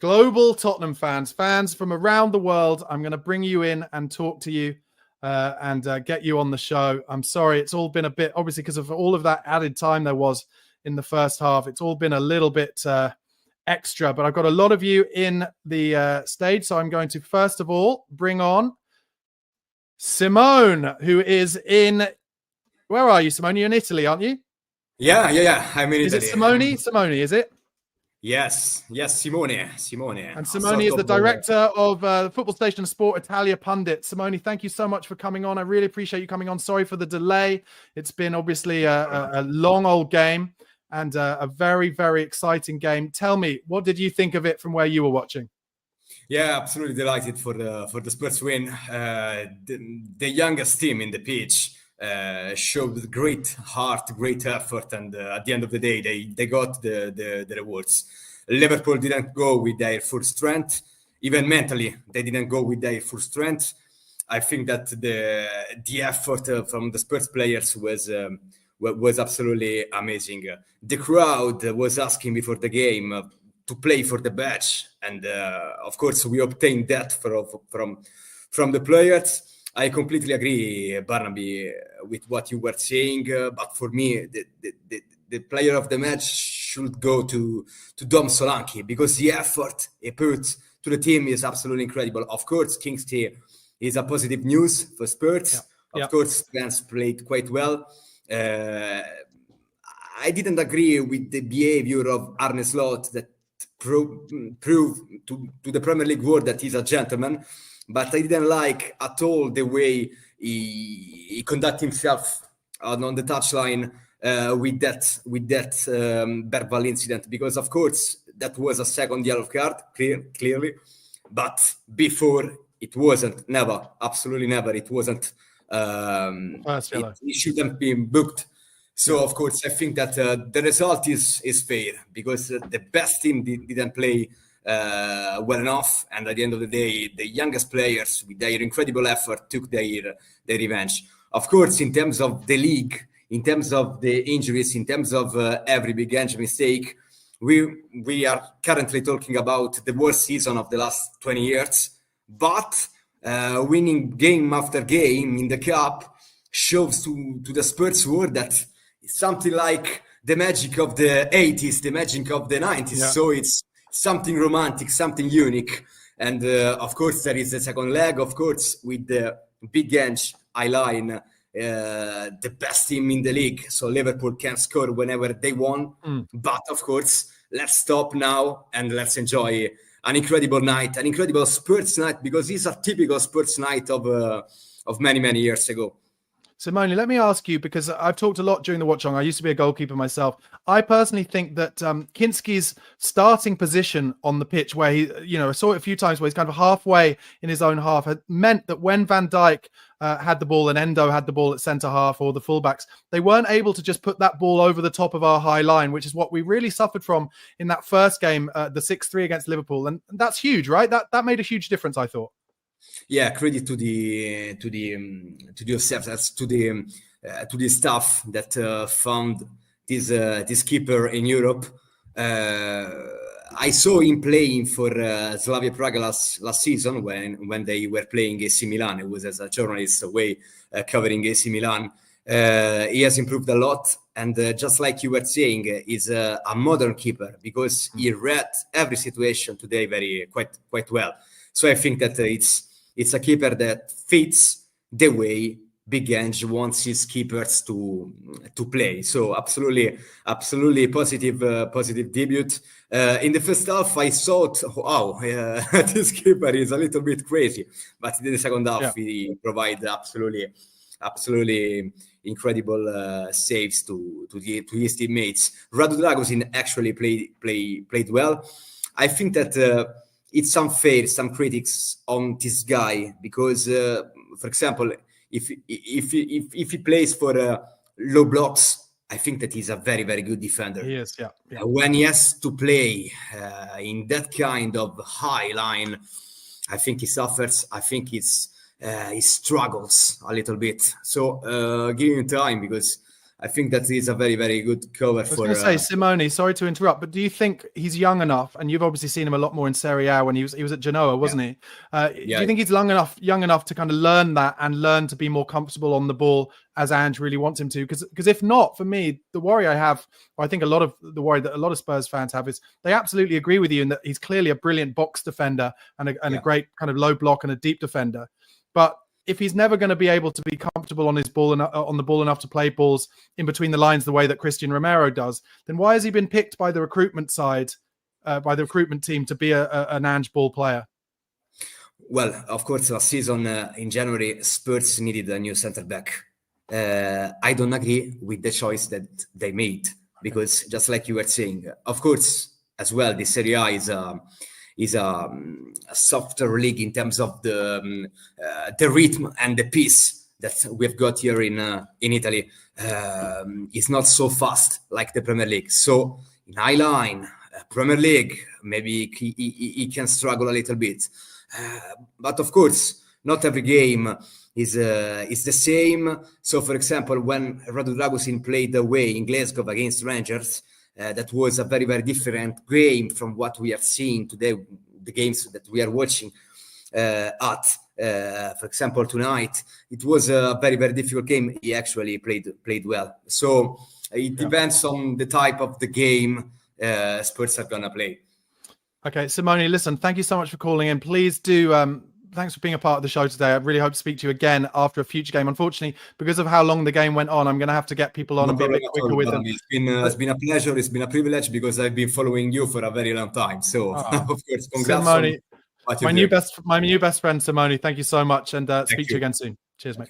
global Tottenham fans from around the world. I'm going to bring you in and talk to you and get you on the show. I'm sorry, it's all been a bit, obviously, because of all of that added time there was in the first half. It's all been a little bit extra, but I've got a lot of you in the stage. So I'm going to, first of all, bring on Simone, who is in, where are you, Simone? You're in Italy, aren't you? Yeah. I'm in Italy. Is it Simone? Simone, is it? Yes, Simone. And Simone is the director of the Football Station Sport Italia Pundit. Simone, thank you so much for coming on. I really appreciate you coming on. Sorry for the delay. It's been obviously a long old game and a very, very exciting game. Tell me, what did you think of it from where you were watching? Yeah, absolutely delighted for the Spurs win. The youngest team in the pitch showed great heart, great effort, and at the end of the day, they got the rewards. Liverpool didn't go with their full strength, even mentally. They didn't go with their full strength. I think that the effort from the Spurs players was absolutely amazing. The crowd was asking before the game to play for the badge, and of course we obtained that from the players. I completely agree, Barnaby, with what you were saying. But for me, the player of the match should go to Dom Solanke, because the effort he put to the team is absolutely incredible. Of course, Kingsley is a positive news for Spurs. Of course, fans played quite well. I didn't agree with the behavior of Arne Slot that proved to the Premier League world that he's a gentleman. But I didn't like at all the way he conducted himself on the touchline with that verbal incident, because of course that was a second yellow card, clearly, but before it wasn't, never, absolutely never. It wasn't. It shouldn't be booked. So of course I think that the result is fair, because the best team didn't play well enough, and at the end of the day, the youngest players with their incredible effort took their revenge. Of course, in terms of the league, in terms of the injuries, in terms of every big injury mistake, we are currently talking about the worst season of the last 20 years. But winning game after game in the cup shows to the Spurs world that it's something like the magic of the 80s, the magic of the 90s. Yeah. So it's something romantic, something unique. And of course, there is the second leg, of course, with the big Ange line, the best team in the league. So Liverpool can score whenever they want. But of course, let's stop now and let's enjoy an incredible night, an incredible Spurs night, because it's a typical Spurs night of many, many years ago. Simone, let me ask you, because I've talked a lot during the watch-along. I used to be a goalkeeper myself. I personally think that Kinski's starting position on the pitch, where he, I saw it a few times, where he's kind of halfway in his own half, had meant that when Van Dijk had the ball and Endo had the ball at centre half, or the fullbacks, they weren't able to just put that ball over the top of our high line, which is what we really suffered from in that first game, the 6-3 against Liverpool. And that's huge, right? That made a huge difference, I thought. Yeah, credit to the staff that found this keeper in Europe. I saw him playing for Slavia Prague last season when they were playing AC Milan. It was as a journalist away covering AC Milan. He has improved a lot, and just like you were saying, he's a modern keeper, because he read every situation today quite well. So I think that it's a keeper that fits the way Big Ange wants his keepers to play. So absolutely positive debut. In the first half, I thought, wow, this keeper is a little bit crazy. But in the second half, he provided absolutely incredible saves to his teammates. Radu Dragusin actually played well. I think that it's unfair, some critics on this guy, because, for example, if he plays for low blocks, I think that he's a very, very good defender. He is, yeah. When he has to play in that kind of high line, I think he suffers. I think he struggles a little bit. So give him time, because I think that is a very, very good cover I was going to say, Simone, sorry to interrupt, but do you think he's young enough? And you've obviously seen him a lot more in Serie A when he was at Genoa, wasn't he? Do you think he's young enough to kind of learn that and learn to be more comfortable on the ball as Ange really wants him to? Because if not, for me, the worry I have, or I think a lot of the worry that a lot of Spurs fans have, is they absolutely agree with you in that he's clearly a brilliant box defender and a great kind of low block and a deep defender, but if he's never going to be able to be comfortable on his ball and on the ball enough to play balls in between the lines the way that Christian Romero does, then why has he been picked by the recruitment side, by the recruitment team, to be an Ange ball player? Well, of course, last season in January, Spurs needed a new centre back. I don't agree with the choice that they made because, just like you were saying, of course, as well, the Serie A is a softer league in terms of the rhythm and the pace that we've got here in Italy. It's not so fast like the Premier League. So in high line, Premier League, maybe he can struggle a little bit. But of course, not every game is the same. So, for example, when Radu Dragusin played away in Glasgow against Rangers, that was a very, very different game from what we are seeing today, the games that we are watching for example, tonight. It was a very, very difficult game. He actually played well. So it depends on the type of the game Spurs are going to play. Okay, Simone, listen, thank you so much for calling in. Please do... thanks for being a part of the show today. I really hope to speak to you again after a future game. Unfortunately, because of how long the game went on, I'm going to have to get people on and be a bit quicker with them. It's been a pleasure. It's been a privilege because I've been following you for a very long time. So, of course, congrats. Simone, my new best friend, Simone. Thank you so much, and speak to you again soon. Cheers, mate.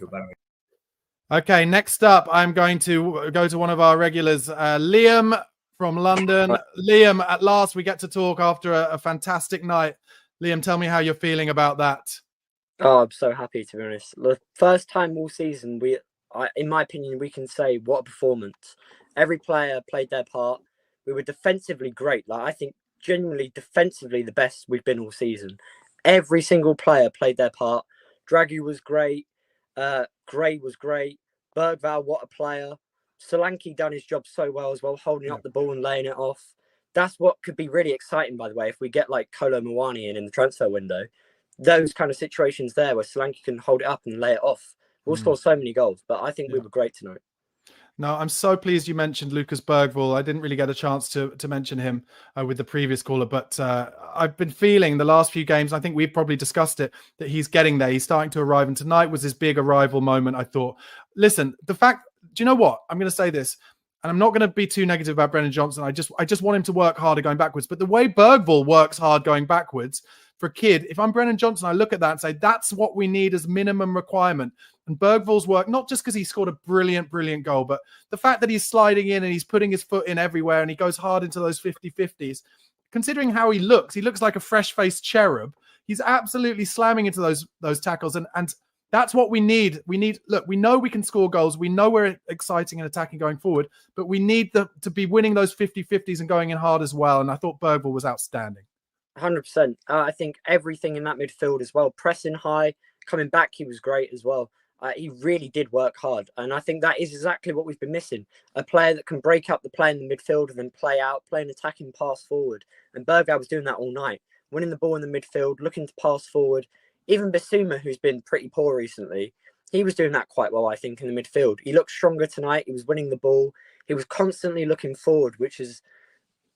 Okay, next up, I'm going to go to one of our regulars, Liam from London. Liam, at last we get to talk after a fantastic night. Liam, tell me how you're feeling about that. Oh, I'm so happy, to be honest. The first time all season, in my opinion, we can say what a performance. Every player played their part. We were defensively great. I think genuinely defensively the best we've been all season. Every single player played their part. Draghi was great. Gray was great. Bergvall, what a player. Solanke done his job so well as well, holding up the ball and laying it off. That's what could be really exciting, by the way, if we get like Kolo Muani in the transfer window. Those kind of situations there where Solanke can hold it up and lay it off. We'll score so many goals, but I think we were great tonight. No, I'm so pleased you mentioned Lucas Bergvall. I didn't really get a chance to mention him with the previous caller, but I've been feeling the last few games, I think we've probably discussed it, that he's getting there. He's starting to arrive, and tonight was his big arrival moment, I thought. Listen, do you know what? I'm going to say this. And I'm not going to be too negative about Brennan Johnson. I just want him to work harder going backwards. But the way Bergvall works hard going backwards for a kid, if I'm Brennan Johnson, I look at that and say, that's what we need as minimum requirement. And Bergvall's work, not just because he scored a brilliant, brilliant goal, but the fact that he's sliding in and he's putting his foot in everywhere and he goes hard into those 50-50s. Considering how he looks like a fresh-faced cherub. He's absolutely slamming into those tackles. And that's what we need. Look, we know we can score goals. We know we're exciting and attacking going forward, but we need to be winning those 50-50s and going in hard as well. And I thought Bergvall was outstanding. 100%. I think everything in that midfield as well, pressing high, coming back, he was great as well. He really did work hard. And I think that is exactly what we've been missing. A player that can break up the play in the midfield and then play out, play an attacking pass forward. And Bergvall was doing that all night, winning the ball in the midfield, looking to pass forward. Even Bissouma, who's been pretty poor recently, he was doing that quite well, I think, in the midfield. He looked stronger tonight. He was winning the ball. He was constantly looking forward, which is,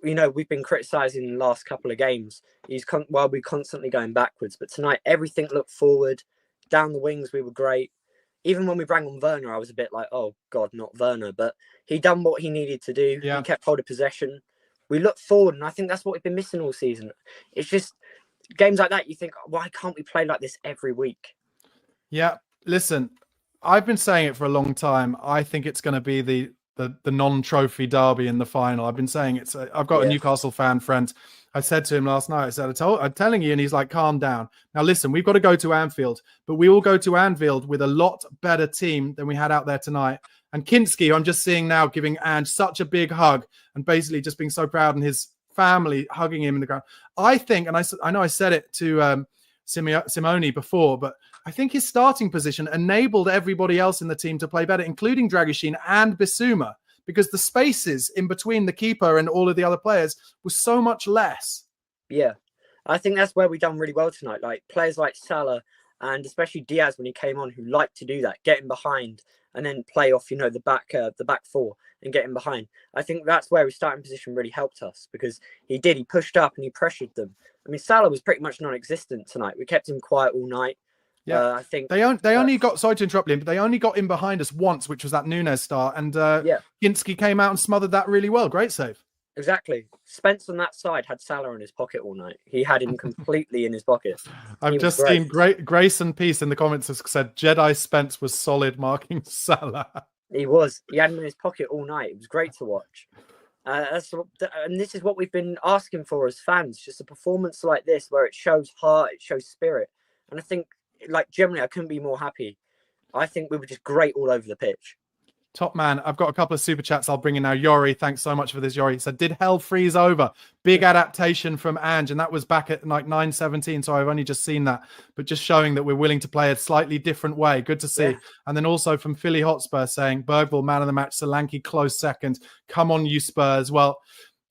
we've been criticising the last couple of games. We're constantly going backwards. But tonight, everything looked forward. Down the wings, we were great. Even when we brought on Werner, I was a bit like, oh, God, not Werner. But he done what he needed to do. Yeah. He kept hold of possession. We looked forward, and I think that's what we've been missing all season. It's just games like that, you think, why can't we play like this every week? Yeah, listen, I've been saying it for a long time. I think it's going to be the non-trophy derby in the final. I've been saying it. I've got a Newcastle fan friend. I said to him last night, I said, I'm telling you, and he's like, calm down. Now, listen, we've got to go to Anfield, but we will go to Anfield with a lot better team than we had out there tonight. And Kinski, I'm just seeing now, giving Ange such a big hug and basically just being so proud, and his family hugging him in the ground. I think, and I know I said it to Simone before, but I think his starting position enabled everybody else in the team to play better, including Dragusin and Bissouma, because the spaces in between the keeper and all of the other players was so much less. Yeah, I think that's where we done really well tonight. Like players like Salah and especially Diaz when he came on, who liked to do that, get him behind and then play off, the back four and get him behind. I think that's where his starting position really helped us because he pushed up and he pressured them. I mean, Salah was pretty much non-existent tonight. We kept him quiet all night. Yeah, I think they only got, sorry to interrupt him, but they only got in behind us once, which was that Nunes start. And Kinski came out and smothered that really well. Great save. Exactly. Spence on that side had Salah in his pocket all night. He had him completely in his pocket. I've just seen Grace and Peace in the comments has said Jedi Spence was solid marking Salah. He was. He had him in his pocket all night. It was great to watch. And this is what we've been asking for as fans, just a performance like this where it shows heart, it shows spirit. And I think, generally, I couldn't be more happy. I think we were just great all over the pitch. Top man. I've got a couple of super chats I'll bring in now. Yori, thanks so much for this, Yori. He said, did hell freeze over? Big adaptation from Ange, and that was back at 9:17, so I've only just seen that, but just showing that we're willing to play a slightly different way. Good to see. Yeah. And then also from Philly Hotspur saying, Bergvall, man of the match, Solanke, close second. Come on, you Spurs. Well,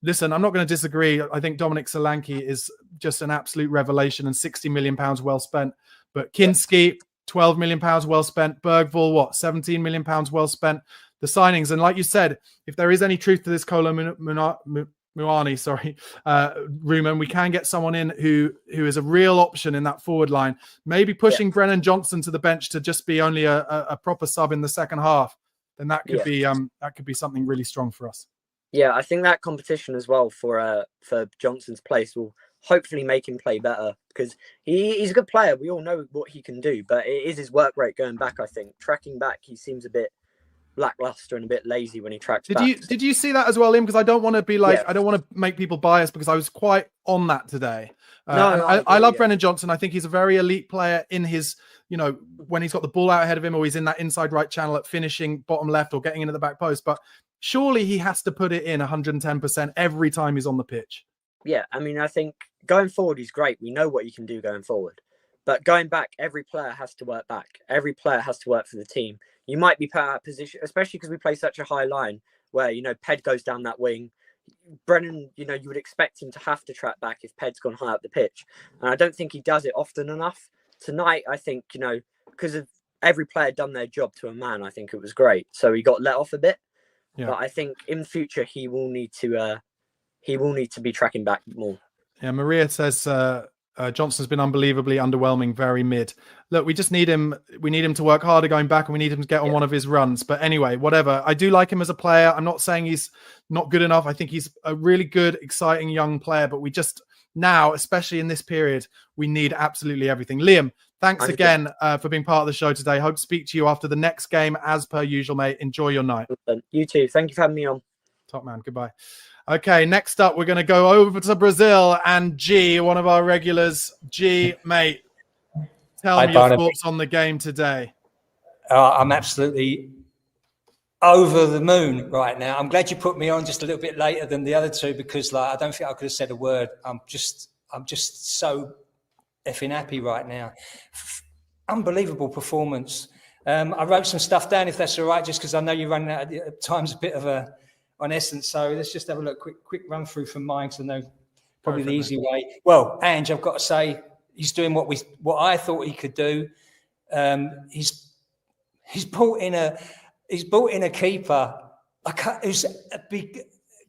listen, I'm not going to disagree. I think Dominic Solanke is just an absolute revelation and £60 million well spent. But Kinski, £12 million well spent. Bergvall, £17 million well spent. The signings, and like you said, if there is any truth to this Kolo Muani, rumor, and we can get someone in who is a real option in that forward line, maybe pushing Brennan Johnson to the bench to just be only a proper sub in the second half, then that could be something really strong for us. Yeah, I think that competition as well for Johnson's place will hopefully make him play better because he's a good player. We all know what he can do, but it is his work rate going back. I think tracking back, he seems a bit lackluster and a bit lazy when he tracks back. Did you see that as well, Liam? Because I don't want to be I don't want to make people biased because I was quite on that today. I love Brennan Johnson. I think he's a very elite player in his, when he's got the ball out ahead of him or he's in that inside right channel at finishing bottom left or getting into the back post. But surely he has to put it in 110% every time he's on the pitch. Yeah, I mean, I think going forward, he's great. We know what he can do going forward. But going back, every player has to work back. Every player has to work for the team. You might be put out of position, especially because we play such a high line where, Ped goes down that wing. Brennan, you would expect him to have to track back if Ped's gone high up the pitch. And I don't think he does it often enough. Tonight, I think, because of every player done their job to a man, I think it was great. So he got let off a bit. Yeah. But I think in future, he will need to be tracking back more. Yeah, Maria says Johnson's been unbelievably underwhelming, very mid. Look, we just need him. We need him to work harder going back, and we need him to get on one of his runs. But anyway, whatever. I do like him as a player. I'm not saying he's not good enough. I think he's a really good, exciting young player. But we just now, especially in this period, we need absolutely everything. Liam, thanks again for being part of the show today. Hope to speak to you after the next game, as per usual, mate. Enjoy your night. You too. Thank you for having me on. Top man. Goodbye. Okay, next up, we're going to go over to Brazil and G, one of our regulars. G, mate, tell me your thoughts on the game today. I'm absolutely over the moon right now. I'm glad you put me on just a little bit later than the other two because, I don't think I could have said a word. I'm just so effing happy right now. Unbelievable performance. I wrote some stuff down, if that's all right, just because I know you're running out of time's a bit of on essence. So let's just have a look, quick run through from mine because I know probably the easy way. Well, Ange, I've got to say, he's doing what I thought he could do. He's brought in a keeper who's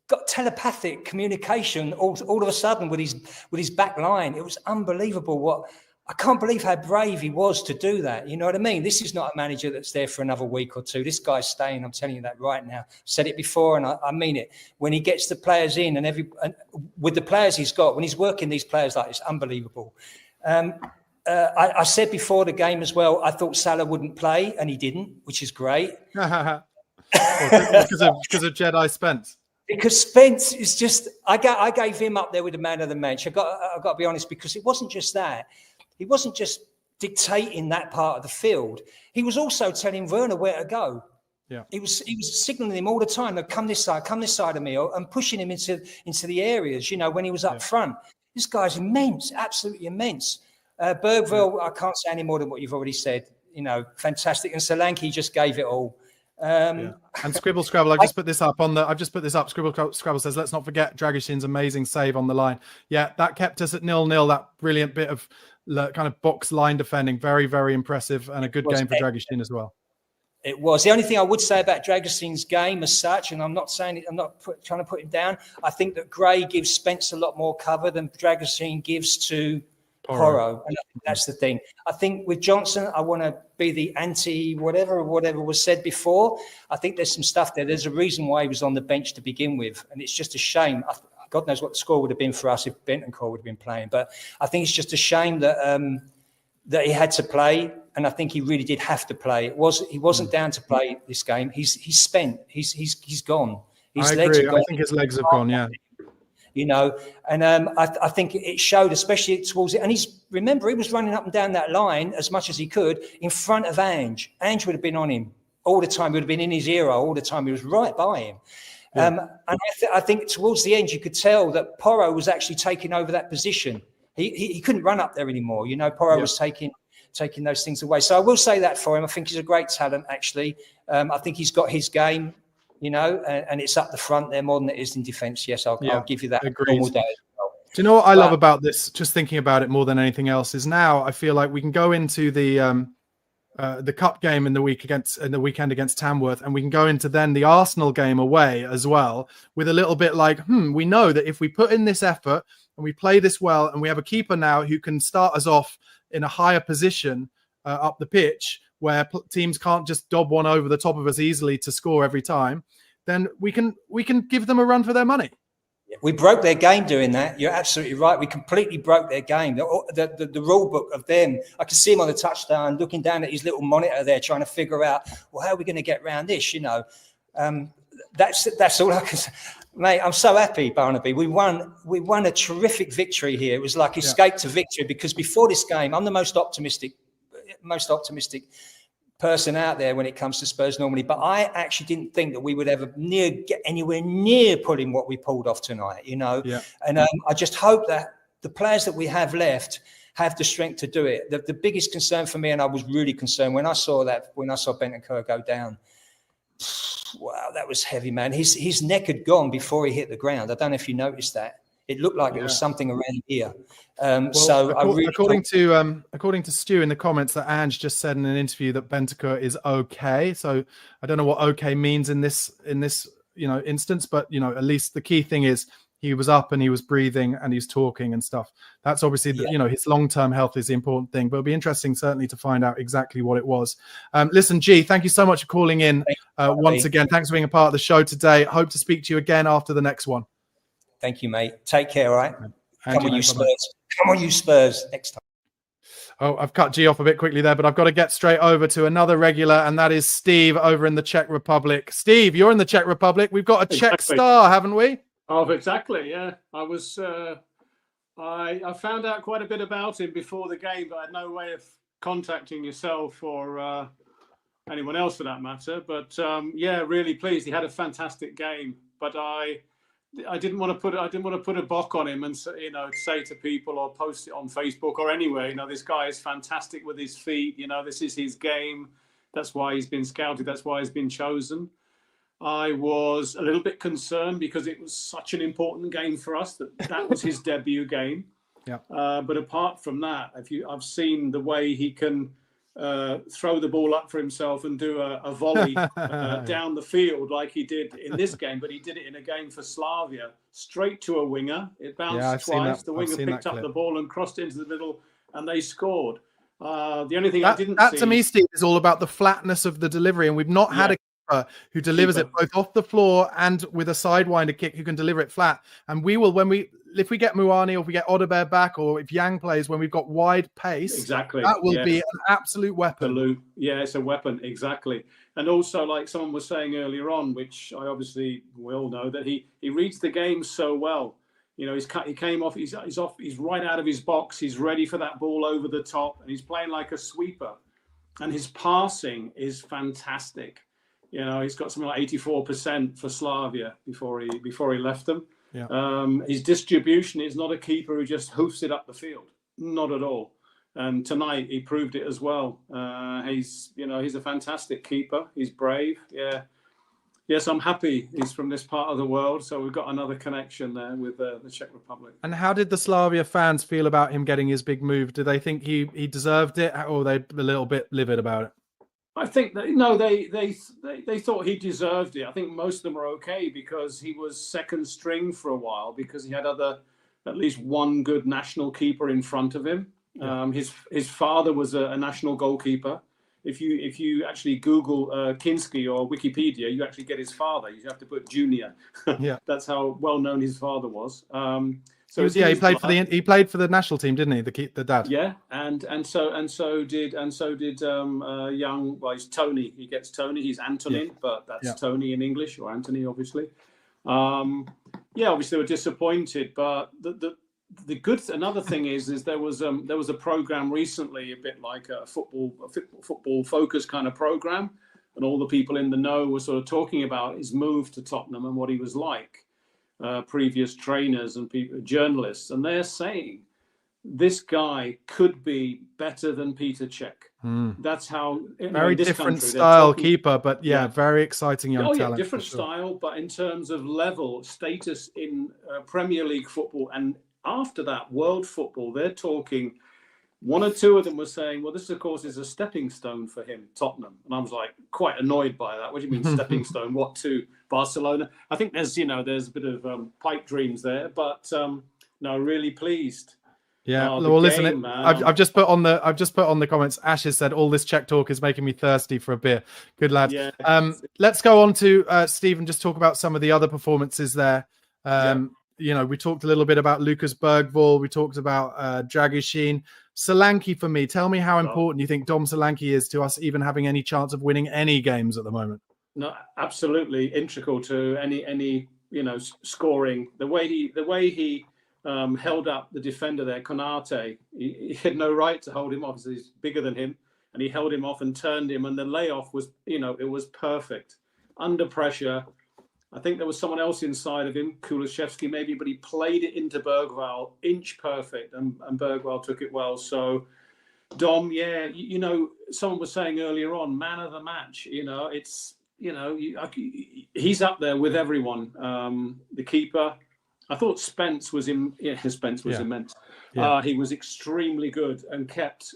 got telepathic communication all of a sudden with his back line. It was unbelievable. I can't believe how brave he was to do that. You know what I mean? This is not a manager that's there for another week or two. This guy's staying. I'm telling you that right now. I've said it before, and I mean it. When he gets the players in and with the players he's got, when he's working these players like this, unbelievable. I said before the game as well, I thought Salah wouldn't play, and he didn't, which is great. Because of Jedi Spence. Because Spence is just, I gave him up there with the man of the match. I got to be honest, because it wasn't just that. He wasn't just dictating that part of the field. He was also telling Werner where to go. Yeah, he was signaling him all the time. Like, come this side of me, and pushing him into the areas. When he was up front. This guy's immense, absolutely immense. Bergville, I can't say any more than what you've already said. You know, fantastic. And Solanke just gave it all. And Scribble Scrabble, I've just put this up. Scribble Scrabble says, let's not forget Dragoshin's amazing save on the line. Yeah, that kept us at 0-0. That brilliant bit of kind of box line defending. Very, very impressive, and a good game for Dragoshin as well. It was. The only thing I would say about Dragoshin's game as such, and I'm not saying it, I'm not trying to put him down. I think that Gray gives Spence a lot more cover than Dragoshin gives to Porro. And I think that's the thing. I think with Johnson, I want to be the anti whatever was said before. I think there's some stuff there. There's a reason why he was on the bench to begin with, and it's just a shame. God knows what the score would have been for us if Bentancur would have been playing. But I think it's just a shame that that he had to play, and I think he really did have to play. He wasn't down to play this game. He's spent. He's gone. His legs are gone. I think his legs have gone. Yeah. You know, and I think it showed, especially towards it. And he was running up and down that line as much as he could in front of Ange. Ange would have been on him all the time. He would have been in his ear all the time. He was right by him. Yeah. And I think towards the end, you could tell that Porro was actually taking over that position. He couldn't run up there anymore. You know, Porro was taking those things away. So I will say that for him. I think he's a great talent, actually. I think he's got his game. You know, and it's up the front there more than it is in defence. Yes, I'll give you that. Normal day as well. Do you know what I love about this? Just thinking about it more than anything else is now I feel like we can go into the cup game in the weekend against Tamworth, and we can go into then the Arsenal game away as well with a little bit like, we know that if we put in this effort and we play this well, and we have a keeper now who can start us off in a higher position up the pitch, where teams can't just dob one over the top of us easily to score every time, then we can give them a run for their money. We broke their game doing that. You're absolutely right. We completely broke their game. The rule book of them, I can see him on the touchdown looking down at his little monitor there trying to figure out, well, how are we going to get around this, you know? That's all I can say. Mate, I'm so happy, Barnaby. We won a terrific victory here. It was like escape to victory, because before this game, I'm the most optimistic person out there when it comes to Spurs normally, but I actually didn't think that we would ever get anywhere near pulling what we pulled off tonight, you know. And I just hope that the players that we have left have the strength to do it. The biggest concern for me, and I was really concerned when I saw Bentancur go down. Wow, that was heavy, man. His neck had gone before he hit the ground. I don't know if you noticed that. It looked like it was something around here. According to Stu in the comments, that Ange just said in an interview that Bentancur is okay. So I don't know what okay means in this instance, but at least the key thing is he was up and he was breathing and he's talking and stuff. That's obviously his long-term health is the important thing. But it'll be interesting certainly to find out exactly what it was. Listen, G, thank you so much for calling in once again. Thanks for being a part of the show today. Hope to speak to you again after the next one. Thank you, mate. Take care, all right? Come on, you Spurs. Come on, you Spurs. Next time. Oh, I've cut G off a bit quickly there, but I've got to get straight over to another regular, and that is Steve over in the Czech Republic. Steve, you're in the Czech Republic. We've got a Czech star, haven't we? Oh, exactly, yeah. I was. I found out quite a bit about him before the game, but I had no way of contacting yourself or anyone else for that matter. But really pleased. He had a fantastic game, but I didn't want to put a bock on him and say to people or post it on Facebook or anywhere. This guy is fantastic with his feet. This is his game. That's why he's been scouted. That's why he's been chosen. I was a little bit concerned because it was such an important game for us that was his debut game. Yeah. But apart from that, I've seen the way he can throw the ball up for himself and do a volley down the field like he did in this game, but he did it in a game for Slavia, straight to a winger. It bounced twice. The winger picked up the ball and crossed into the middle, and they scored. The only thing I didn't see... to me, Steve, is all about the flatness of the delivery, and we've not had a keeper who delivers it both off the floor and with a sidewinder kick who can deliver it flat. And we will, if we get Muani or if we get Odebear back or if Yang plays, when we've got wide pace, exactly, that will be an absolute weapon. Yeah, it's a weapon, exactly. And also, like someone was saying earlier on, which I obviously will know, that he reads the game so well. He came off, he's off, he's right out of his box, he's ready for that ball over the top, and he's playing like a sweeper. And his passing is fantastic. He's got something like 84% for Slavia before he left them. Yeah. His distribution is not a keeper who just hoofs it up the field. Not at all. And tonight he proved it as well. He's a fantastic keeper. He's brave. Yeah. Yes, I'm happy he's from this part of the world. So we've got another connection there with the Czech Republic. And how did the Slavia fans feel about him getting his big move? Did they think he deserved it, or were they a little bit livid about it? I think that they thought he deserved it. I think most of them are okay because he was second string for a while because he had at least one good national keeper in front of him. Yeah. His father was a national goalkeeper. If you actually Google Kinski or Wikipedia, you actually get his father. You have to put Junior. Yeah, that's how well known his father was. So he played for the national team, didn't he? The dad. Yeah, and so did young. Well, he's Tony. He gets Tony. He's Antonin, but that's Tony in English, or Anthony, obviously. Obviously they were disappointed, but the good. Another thing is there was a program recently, a bit like a football focus kind of program, and all the people in the know were sort of talking about his move to Tottenham and what he was like. Previous trainers and journalists, and they're saying this guy could be better than Peter Cech. That's how very different style keeper, but very exciting young talent. Different style, but in terms of level, status in Premier League football, and after that, world football, they're talking. One or two of them were saying, well, this, of course, is a stepping stone for him, Tottenham. And I was like, quite annoyed by that. What do you mean stepping stone? What, to Barcelona? I think there's a bit of pipe dreams there, but no, really pleased. Yeah, well, listen, I've just put on the comments. Ash has said, all this Czech talk is making me thirsty for a beer. Good lad. Yeah. Let's go on to Steve and just talk about some of the other performances there. We talked a little bit about Lucas Bergvall. We talked about Dragushin. Solanke, for me, tell me how important you think Dom Solanke is to us even having any chance of winning any games at the moment. No, absolutely integral to any scoring. The way he held up the defender there, Konate, he had no right to hold him off. He's bigger than him, and he held him off and turned him, and the layoff was, it was perfect. Under pressure, I think there was someone else inside of him, Kulishevsky maybe, but he played it into Bergvall, inch perfect, and Bergvall took it well. So Dom, someone was saying earlier on, man of the match. He's up there with everyone. The keeper, I thought Spence was immense. Yeah. He was extremely good and kept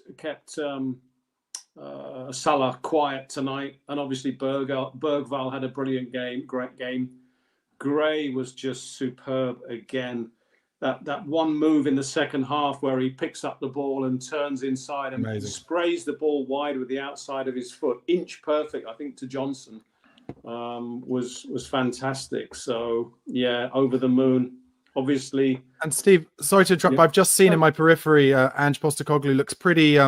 Salah quiet tonight, and obviously Bergvall had a great game. Gray was just superb again. That one move in the second half where he picks up the ball and turns inside and sprays the ball wide with the outside of his foot, inch perfect, I think, to Johnson, was fantastic. So over the moon, obviously. And Steve, sorry to interrupt, but I've just seen in my periphery, Ange Postecoglou looks pretty.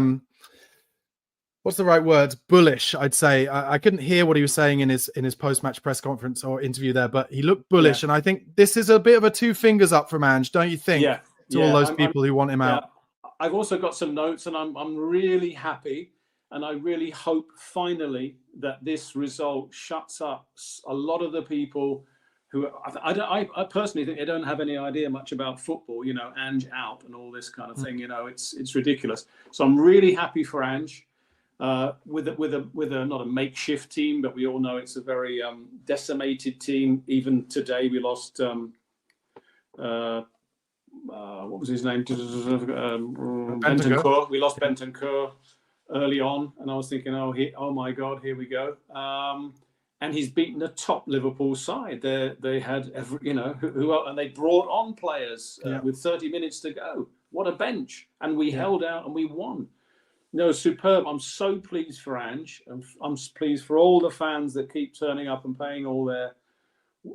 What's the right word? Bullish, I'd say. I couldn't hear what he was saying in his post-match press conference or interview there, but he looked bullish. And I think this is a bit of a 2 fingers up from Ange, don't you think? To all those people who want him out. I've also got some notes, and I'm really happy, and I really hope finally that this result shuts up a lot of the people who I personally think they don't have any idea much about football. Ange out and all this kind of thing. It's ridiculous. So I'm really happy for Ange. With a not a makeshift team, but we all know it's a very decimated team. Even today, we lost what was his name? Bentancur. We lost Bentancur early on, and I was thinking, oh my God, here we go. And he's beaten the top Liverpool side. They had and they brought on players with 30 minutes to go. What a bench! And we held out and we won. No, superb. I'm so pleased for Ange. I'm pleased for all the fans that keep turning up and paying all their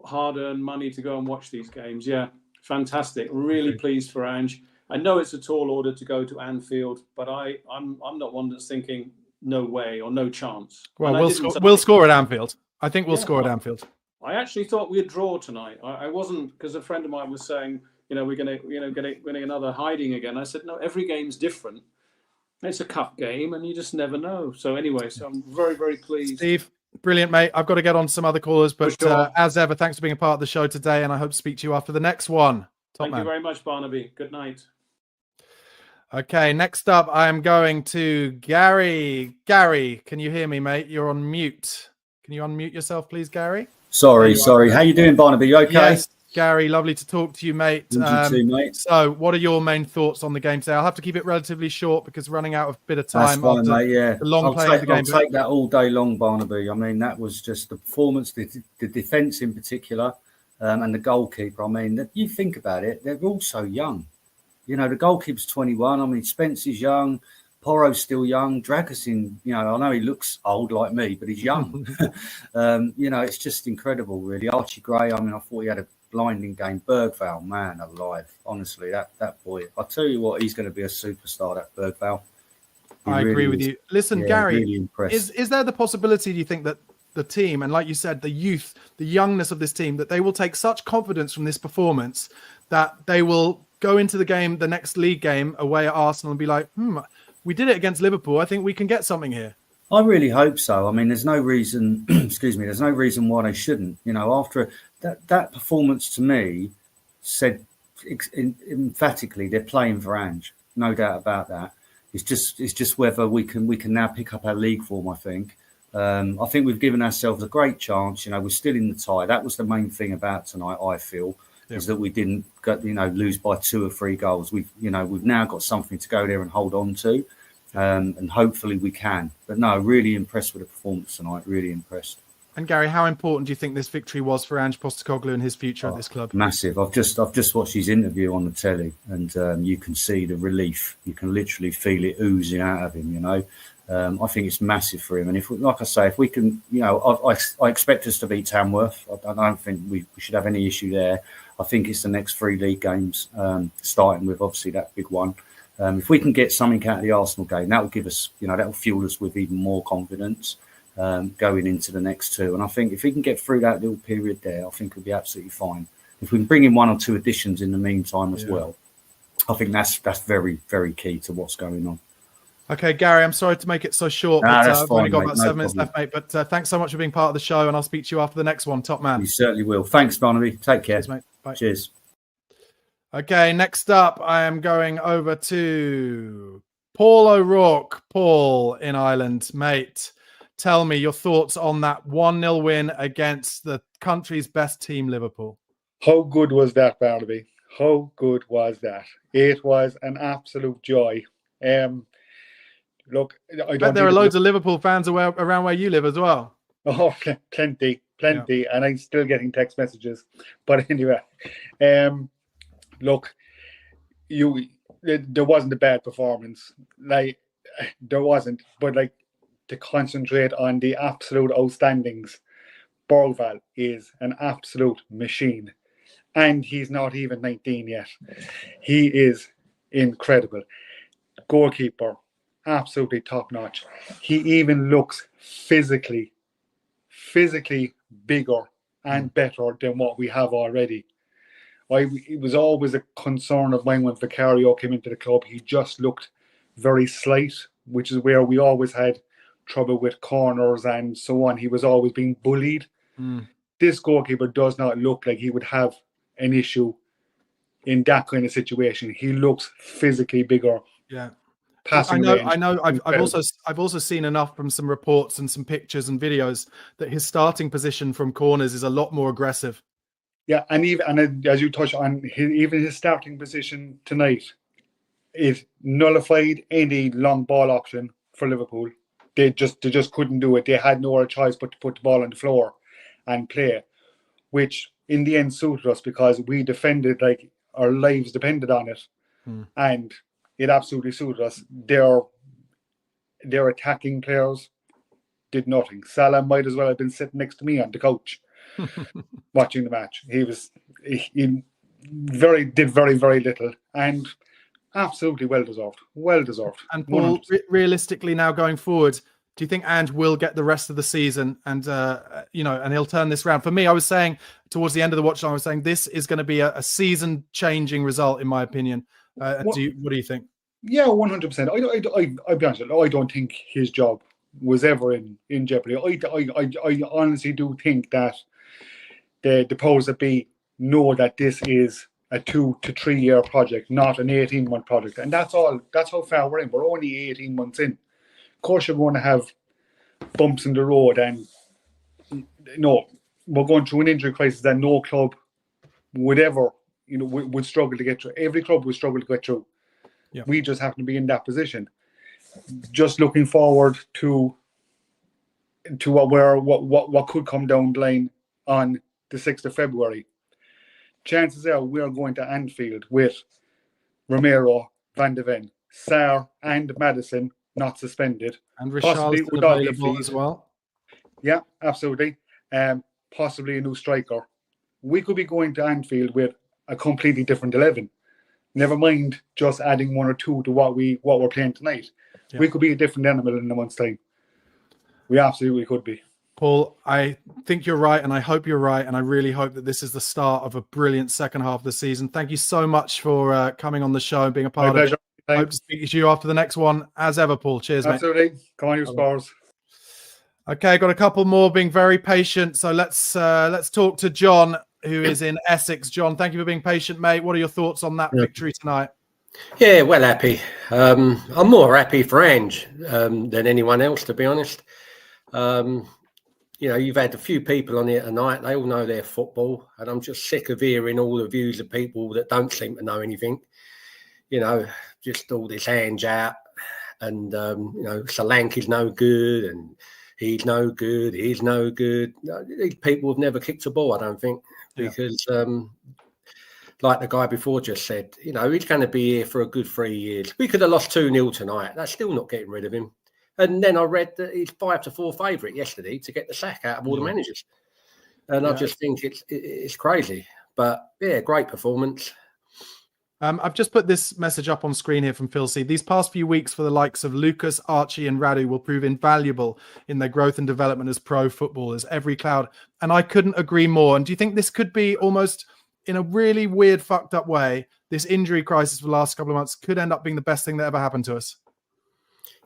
hard-earned money to go and watch these games. Yeah, fantastic. Really pleased for Ange. I know it's a tall order to go to Anfield, but I'm not one that's thinking no way or no chance. Well, we'll score at Anfield. I think we'll score at Anfield. I actually thought we'd draw tonight. I wasn't, because a friend of mine was saying, we're going to get another hiding again. I said, no, every game's different. It's a cup game, and you just never know. So anyway, I'm very, very pleased. Steve, brilliant, mate. I've got to get on to some other callers, but as ever, thanks for being a part of the show today, and I hope to speak to you after the next one. Thank you very much, Barnaby. Good night. Okay, next up, I'm going to Gary. Gary, can you hear me, mate? You're on mute. Can you unmute yourself, please, Gary? Sorry. How you doing, Barnaby? You okay? Yes, Gary, lovely to talk to you, mate. You too, mate. So, what are your main thoughts on the game today? I'll have to keep it relatively short because we're running out of a bit of time. That's fine, mate, yeah. The long play of the game. I'll take that all day long, Barnaby. I mean, that was just the performance, the defence in particular, and the goalkeeper. I mean, you think about it, they're all so young. You know, the goalkeeper's 21. I mean, Spence is young. Porro's still young. Dragusin, you know, I know he looks old like me, but he's young. You know, it's just incredible, really. Archie Gray, I mean, I thought he had a blinding game. Bergvall, man alive. Honestly, that boy. I'll tell you what, he's going to be a superstar, that Bergvall. I agree with you. Listen, Gary, really is there the possibility, do you think, that the team, and like you said, the youth, the youngness of this team, that they will take such confidence from this performance that they will go into the game, the next league game away at Arsenal, and be like, we did it against Liverpool. I think we can get something here. I really hope so. I mean, there's no reason, there's no reason why they shouldn't. You know, after that performance to me said emphatically they're playing for Ange. No doubt about that. It's just whether we can now pick up our league form, I think. I think we've given ourselves a great chance. You know, we're still in the tie. That was the main thing about tonight, I feel. Is that we didn't lose by 2 or 3 goals. We've now got something to go there and hold on to. And hopefully we can. But no, really impressed with the performance tonight. Really impressed. And Gary, how important do you think this victory was for Ange Postecoglou and his future at this club? Massive. I've just watched his interview on the telly, and you can see the relief. You can literally feel it oozing out of him. You know, I think it's massive for him. And if we can, you know, I expect us to beat Tamworth. I don't think we should have any issue there. I think it's the next 3 league games, starting with obviously that big one. If we can get something out of the Arsenal game, that will give us, you know, that will fuel us with even more confidence going into the next 2. And I think if we can get through that little period there, I think we'll be absolutely fine. If we can bring in 1 or 2 additions in the meantime as well, I think that's very, very key to what's going on. Okay, Gary, I'm sorry to make it so short, but I've only got about 7 minutes left, mate. But thanks so much for being part of the show, and I'll speak to you after the next one. Top man. You certainly will. Thanks, Barnaby. Take care. Cheers, mate. Bye. Cheers. Okay, next up, I am going over to Paul O'Rourke. Paul in Ireland. Mate, tell me your thoughts on that 1-0 win against the country's best team, Liverpool. How good was that, Barnaby? How good was that? It was an absolute joy. Look, I bet there are loads of Liverpool fans around where you live as well. Oh, plenty. Yeah. And I'm still getting text messages. But anyway, look, there wasn't a bad performance. Like, there wasn't. But, like, to concentrate on the absolute outstandings, Bergvall is an absolute machine. And he's not even 19 yet. He is incredible. Goalkeeper, absolutely top notch. He even looks physically bigger and better than what we have already. It was always a concern of mine when Vicario came into the club. He just looked very slight, which is where we always had trouble with corners and so on. He was always being bullied. This goalkeeper does not look like he would have an issue in that kind of situation. He looks physically bigger. Yeah. Passing I know. I've also seen enough from some reports and some pictures and videos that his starting position from corners is a lot more aggressive. Yeah, and as you touched on, even his starting position tonight, it nullified any long ball option for Liverpool. They just couldn't do it. They had no other choice but to put the ball on the floor and play, which in the end suited us because we defended like our lives depended on it, and it absolutely suited us. Their attacking players did nothing. Salah might as well have been sitting next to me on the couch watching the match. He did very, very little, and absolutely well deserved. And Paul, realistically, now going forward, do you think Ange will get the rest of the season and and he'll turn this round? For me, I was saying towards the end of the watch, I was saying this is going to be a season-changing result, in my opinion. What do you think? Yeah, 100%. I'll be honest, I don't think his job was ever in jeopardy. I honestly do think that the powers that be know that this is a 2 to 3 year project, not an 18-month project. And that's all. That's how far we're in. We're only 18 months in. Of course, you're going to have bumps in the road, and we're going through an injury crisis that no club would ever, would struggle to get through. Every club would struggle to get through. Yeah. We just happen to be in that position. Just looking forward to what could come down the line on the 6th of February. Chances are we're going to Anfield with Romero, Van de Ven, Sarr and Maddison not suspended. And Possibly Richarlison Udogie available fees. as well. Yeah, absolutely. Possibly a new striker. We could be going to Anfield with a completely different 11. Never mind just adding 1 or 2 to what we're playing tonight. Yeah. We could be a different animal in a month's time. We absolutely could be. Paul, I think you're right, and I hope you're right, and I really hope that this is the start of a brilliant second half of the season. Thank you so much for coming on the show and being a part My of pleasure. it. I hope to speak to you after the next one, as ever, Paul. Cheers, mate. Absolutely. Come on, you Spurs. Okay, got a couple more being very patient. So let's talk to John, who is in Essex. John, thank you for being patient, mate. What are your thoughts on that victory tonight? Yeah, well, happy. I'm more happy for Ange than anyone else, to be honest. You've had a few people on here tonight. They all know their football, and I'm just sick of hearing all the views of people that don't seem to know anything. Just all this Ange out, and Solanke's no good, and he's no good. He's no good. These people have never kicked a ball, I don't think, because like the guy before just said, he's going to be here for a good 3 years. We could have lost 2-0 tonight. That's still not getting rid of him. And then I read that he's 5-4 favourite yesterday to get the sack out of all the managers. And I just think it's crazy. But yeah, great performance. I've just put this message up on screen here from Phil C. These past few weeks for the likes of Lucas, Archie and Radu will prove invaluable in their growth and development as pro footballers. Every cloud. And I couldn't agree more. And do you think this could be almost, in a really weird, fucked up way, this injury crisis for the last couple of months could end up being the best thing that ever happened to us?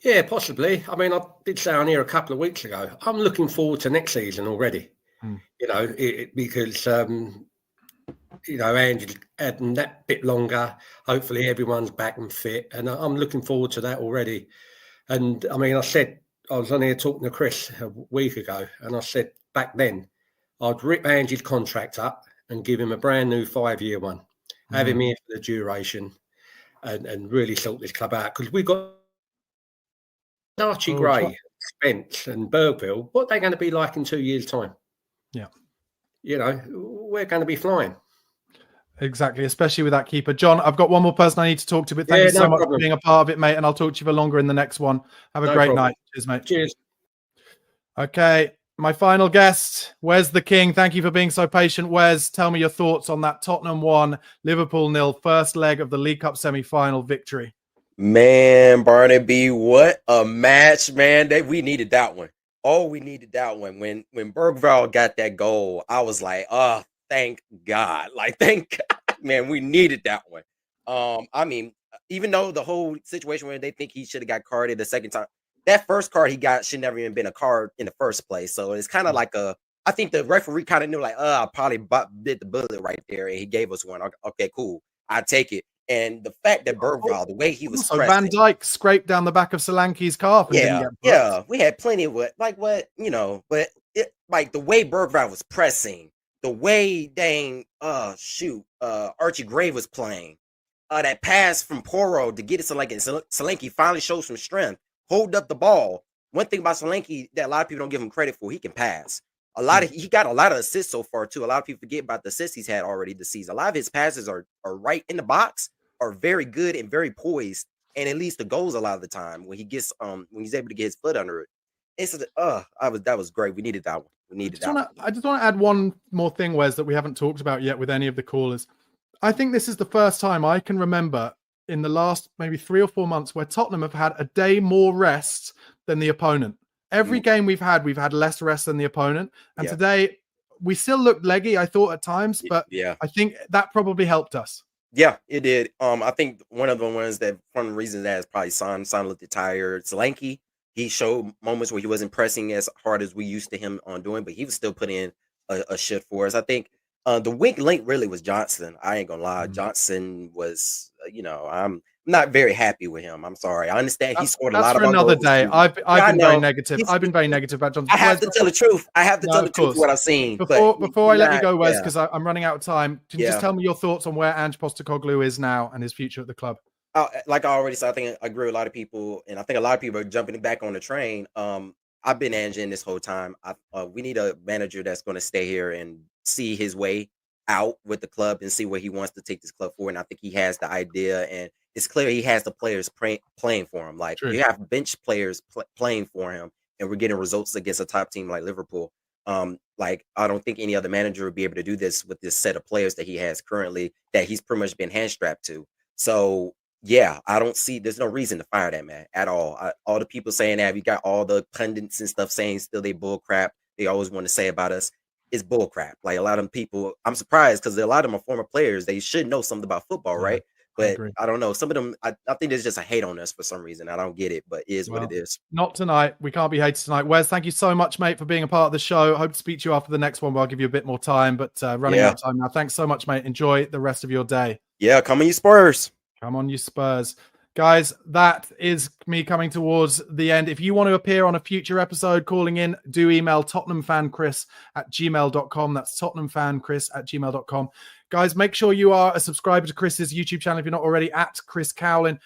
Yeah, possibly. I mean, I did say on here a couple of weeks ago, I'm looking forward to next season already. Because Ange's adding that bit longer. Hopefully everyone's back and fit. And I'm looking forward to that already. And I mean, I was on here talking to Chris a week ago, and I said back then, I'd rip Ange's contract up and give him a brand new 5-year one. Have him here for the duration and really sort this club out. Because we've got Archie Gray, Spence and Bergville. What are they going to be like in 2 years' time? Yeah. We're going to be flying. Exactly, especially with that keeper. John, I've got one more person I need to talk to, but thank you so much for being a part of it, mate, and I'll talk to you for longer in the next one. Have a great night. Cheers, mate. Cheers. Okay, my final guest, Wes the King. Thank you for being so patient. Wes, tell me your thoughts on that Tottenham 1, Liverpool 0, first leg of the League Cup semi-final victory. Man, Barnaby, what a match, man. We needed that one. Oh, we needed that one. When Bergvall got that goal, I was like, oh, thank God. Like, thank God, man, we needed that one. I mean, even though the whole situation where they think he should have got carded the second time, that first card he got should never even been a card in the first place. So it's kind of like I think the referee kind of knew, like, I probably bit the bullet right there, and he gave us one. Okay, cool. I take it. And the fact that Bergvall, the way he was pressing, Van Dijk scraped down the back of Solanke's calf. Yeah, we had plenty of but like the way Bergvall was pressing, the way Archie Gray was playing, that pass from Porro to get it to Solanke finally showed some strength, hold up the ball. One thing about Solanke that a lot of people don't give him credit for, he can pass. He got a lot of assists so far too. A lot of people forget about the assists he's had already this season. A lot of his passes are right in the box, are very good and very poised, and it leads to goals a lot of the time when he gets when he's able to get his foot under it. It's that was great. We needed that one. I just want to add one more thing, Wes, that we haven't talked about yet with any of the callers. I think this is the first time I can remember in the last maybe 3 or 4 months where Tottenham have had a day more rest than the opponent. Every game we've had less rest than the opponent. And today we still looked leggy, I thought at times, but I think that probably helped us. Yeah, it did. I think one of the reasons that is probably Son looked tired. Solanke, he showed moments where he wasn't pressing as hard as we used to him on doing, but he was still putting in a shift for us. I think The weak link really was Johnson. I ain't gonna lie. Johnson was, I'm not very happy with him. I'm sorry. I understand he scored a lot of another goals. day. I've been very negative. I've been very negative about Johnson. I have to tell the truth. I have to tell the truth what I've seen. Before I let you go, Wes, because I'm running out of time, can you just Yeah. tell me your thoughts on where Ange Postecoglou is now and his future at the club? Like I already said, I think I agree with a lot of people, and I think a lot of people are jumping back on the train. I've been Ange this whole time. We need a manager that's going to stay here and see his way out with the club and see where he wants to take this club forward. And I think he has the idea, and it's clear he has the players playing for him. Like True. you have bench players playing for him, and we're getting results against a top team like Liverpool. Like I don't think any other manager would be able to do this with this set of players that he has currently, that he's pretty much been hand strapped to. So yeah, I don't see. There's no reason to fire that man at all. All the people saying that, we got all the pundits and stuff saying still they bull crap. They always want to say about us. It's bull crap. Like a lot of them I'm surprised because a lot of them are former players. They should know something about football, right? But I don't know. Some of them, I think there's just a hate on us for some reason. I don't get it, but it is what it is. Not tonight. We can't be hated tonight. Wes, thank you so much, mate, for being a part of the show. Hope to speak to you after the next one, but I'll give you a bit more time. But running out of time now. Thanks so much, mate. Enjoy the rest of your day. Yeah, come on, you Spurs. Come on, you Spurs. Guys, that is me coming towards the end. If you want to appear on a future episode, calling in, do email tottenhamfanchris@gmail.com. That's tottenhamfanchris@gmail.com. Guys, make sure you are a subscriber to Chris's YouTube channel if you're not already, at Chris Cowlin.